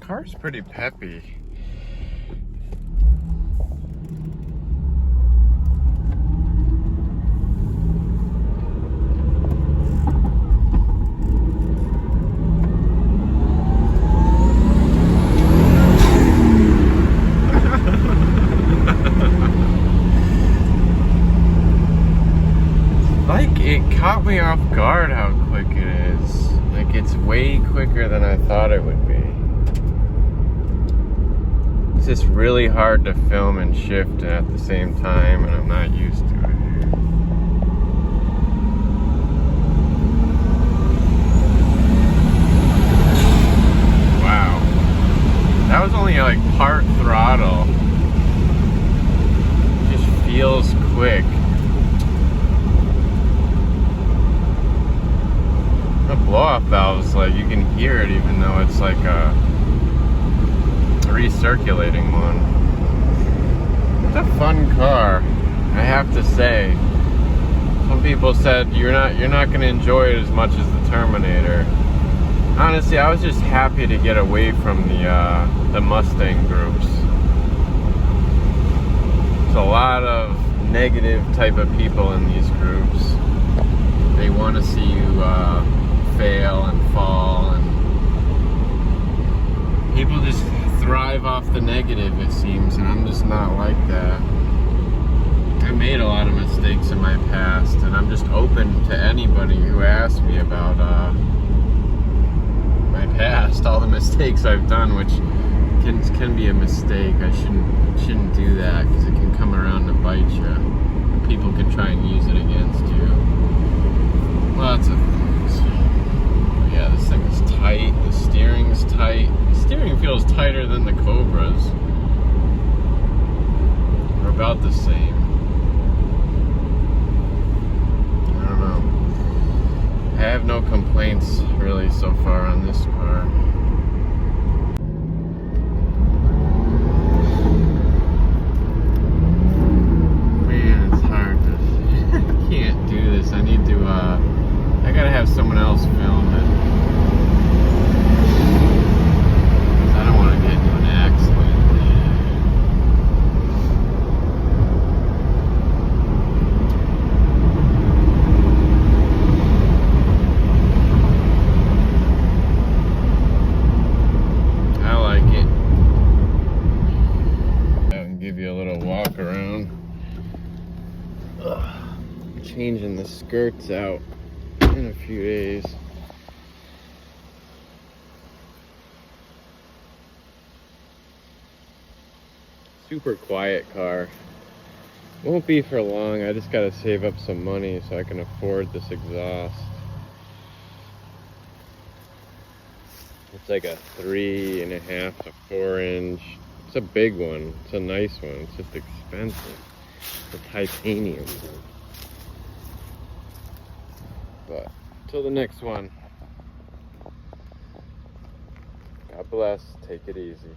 car's pretty peppy. Like, it caught me off guard how quick it is. Like, it's way quicker than I thought it would be. It's just really hard to film and shift at the same time, and I'm not used to it. Wow. That was only like part throttle. It just feels quick. The blow-off valve's like, you can hear it even though it's like a recirculating one. It's a fun car, I have to say. Some people said you're not going to enjoy it as much as the Terminator. Honestly, I was just happy to get away from the Mustang groups. There's a lot of negative type of people in these groups. They want to see you fail and fall, and people just thrive off the negative, it seems, and I'm just not like that. I made a lot of mistakes in my past, and I'm just open to anybody who asks me about my past, all the mistakes I've done, which can be a mistake. I shouldn't do that, because it can come around to bite you. People can try and use it against you. Lots of things. Yeah, this thing is tight. The steering's tight. The steering feels tighter than the Cobras. They're about the same. I don't know. I have no complaints really so far on this car. Man, it's hard to... I can't do this. I need to, I gotta have someone else film it. I don't want to get into an accident. I like it. I'll give you a little walk around. Ugh. Changing the skirts out in a few days. Super quiet car. Won't be for long. I just gotta save up some money so I can afford this exhaust. It's like a 3.5 to 4 inch. It's a big one. It's a nice one. It's just expensive. The titanium. But till the next one, God bless. Take it easy.